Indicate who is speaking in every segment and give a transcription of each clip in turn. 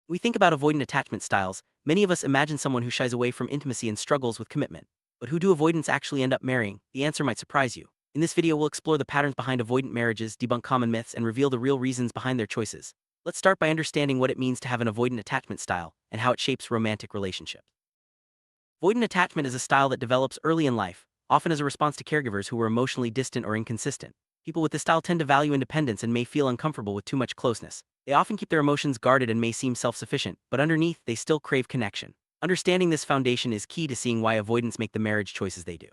Speaker 1: We think about avoidant attachment styles. Many of us imagine someone who shies away from intimacy and struggles with commitment. But who do avoidants actually end up marrying? The answer might surprise you. In this video, we'll explore the patterns behind avoidant marriages, debunk common myths, and reveal the real reasons behind their choices. Let's start by understanding what it means to have an avoidant attachment style and how it shapes romantic relationships. Avoidant attachment is a style that develops early in life, often as a response to caregivers who were emotionally distant or inconsistent. People with this style tend to value independence and may feel uncomfortable with too much closeness. They often keep their emotions guarded and may seem self-sufficient, but underneath, they still crave connection. Understanding this foundation is key to seeing why avoidants make the marriage choices they do.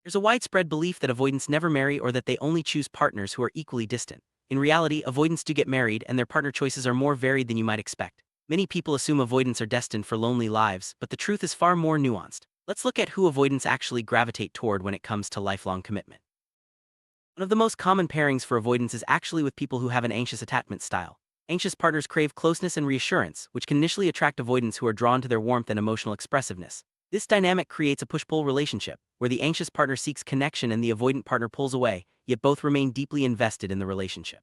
Speaker 1: There's a widespread belief that avoidants never marry or that they only choose partners who are equally distant. In reality, avoidants do get married, and their partner choices are more varied than you might expect. Many people assume avoidants are destined for lonely lives, but the truth is far more nuanced. Let's look at who avoidants actually gravitate toward when it comes to lifelong commitment. One of the most common pairings for avoidance is actually with people who have an anxious attachment style. Anxious partners crave closeness and reassurance, which can initially attract avoidants who are drawn to their warmth and emotional expressiveness. This dynamic creates a push-pull relationship, where the anxious partner seeks connection and the avoidant partner pulls away, yet both remain deeply invested in the relationship.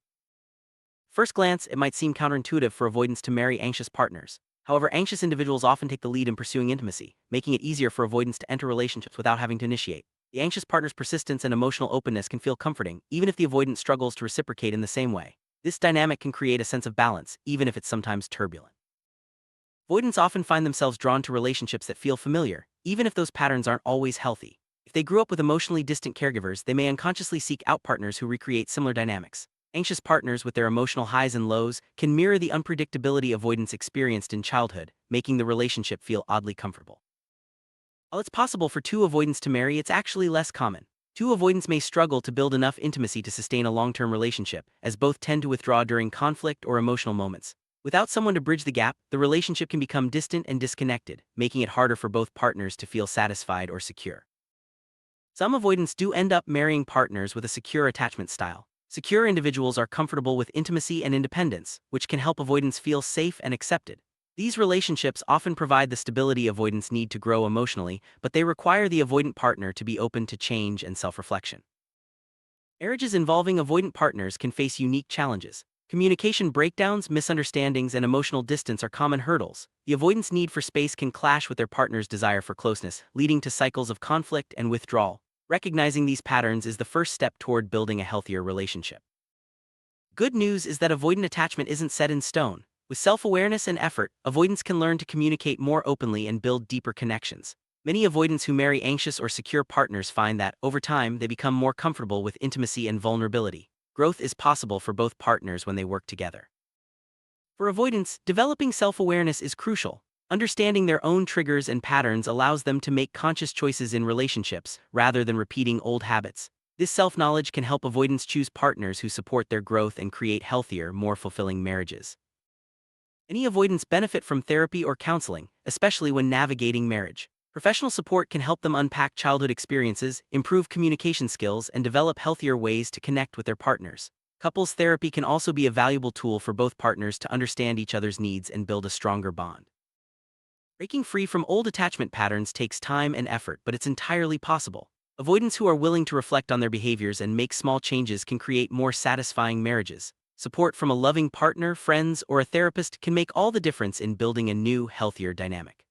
Speaker 1: First glance, it might seem counterintuitive for avoidants to marry anxious partners. However, anxious individuals often take the lead in pursuing intimacy, making it easier for avoidants to enter relationships without having to initiate. The anxious partner's persistence and emotional openness can feel comforting, even if the avoidant struggles to reciprocate in the same way. This dynamic can create a sense of balance, even if it's sometimes turbulent. Avoidants often find themselves drawn to relationships that feel familiar, even if those patterns aren't always healthy. If they grew up with emotionally distant caregivers, they may unconsciously seek out partners who recreate similar dynamics. Anxious partners, with their emotional highs and lows, can mirror the unpredictability avoidants experienced in childhood, making the relationship feel oddly comfortable. While it's possible for two avoidants to marry, it's actually less common. Two avoidants may struggle to build enough intimacy to sustain a long-term relationship, as both tend to withdraw during conflict or emotional moments. Without someone to bridge the gap, the relationship can become distant and disconnected, making it harder for both partners to feel satisfied or secure. Some avoidants do end up marrying partners with a secure attachment style. Secure individuals are comfortable with intimacy and independence, which can help avoidants feel safe and accepted. These relationships often provide the stability avoidants need to grow emotionally, but they require the avoidant partner to be open to change and self-reflection. Marriages involving avoidant partners can face unique challenges. Communication breakdowns, misunderstandings, and emotional distance are common hurdles. The avoidant's need for space can clash with their partner's desire for closeness, leading to cycles of conflict and withdrawal. Recognizing these patterns is the first step toward building a healthier relationship. Good news is that avoidant attachment isn't set in stone. With self-awareness and effort, avoidants can learn to communicate more openly and build deeper connections. Many avoidants who marry anxious or secure partners find that, over time, they become more comfortable with intimacy and vulnerability. Growth is possible for both partners when they work together. For avoidants, developing self-awareness is crucial. Understanding their own triggers and patterns allows them to make conscious choices in relationships, rather than repeating old habits. This self-knowledge can help avoidants choose partners who support their growth and create healthier, more fulfilling marriages. Many avoidants benefit from therapy or counseling, especially when navigating marriage. Professional support can help them unpack childhood experiences, improve communication skills, and develop healthier ways to connect with their partners. Couples therapy can also be a valuable tool for both partners to understand each other's needs and build a stronger bond. Breaking free from old attachment patterns takes time and effort, but it's entirely possible. Avoidants who are willing to reflect on their behaviors and make small changes can create more satisfying marriages. Support from a loving partner, friends, or a therapist can make all the difference in building a new, healthier dynamic.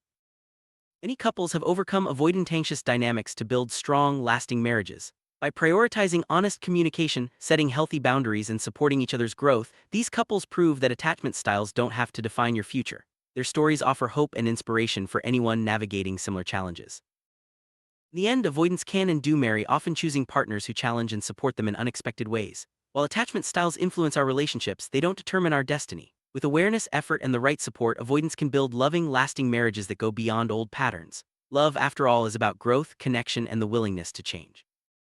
Speaker 1: Many couples have overcome avoidant anxious dynamics to build strong, lasting marriages. By prioritizing honest communication, setting healthy boundaries, and supporting each other's growth, these couples prove that attachment styles don't have to define your future. Their stories offer hope and inspiration for anyone navigating similar challenges. In the end, avoidants can and do marry, often choosing partners who challenge and support them in unexpected ways. While attachment styles influence our relationships, they don't determine our destiny. With awareness, effort, and the right support, avoidants can build loving, lasting marriages that go beyond old patterns. Love, after all, is about growth, connection, and the willingness to change.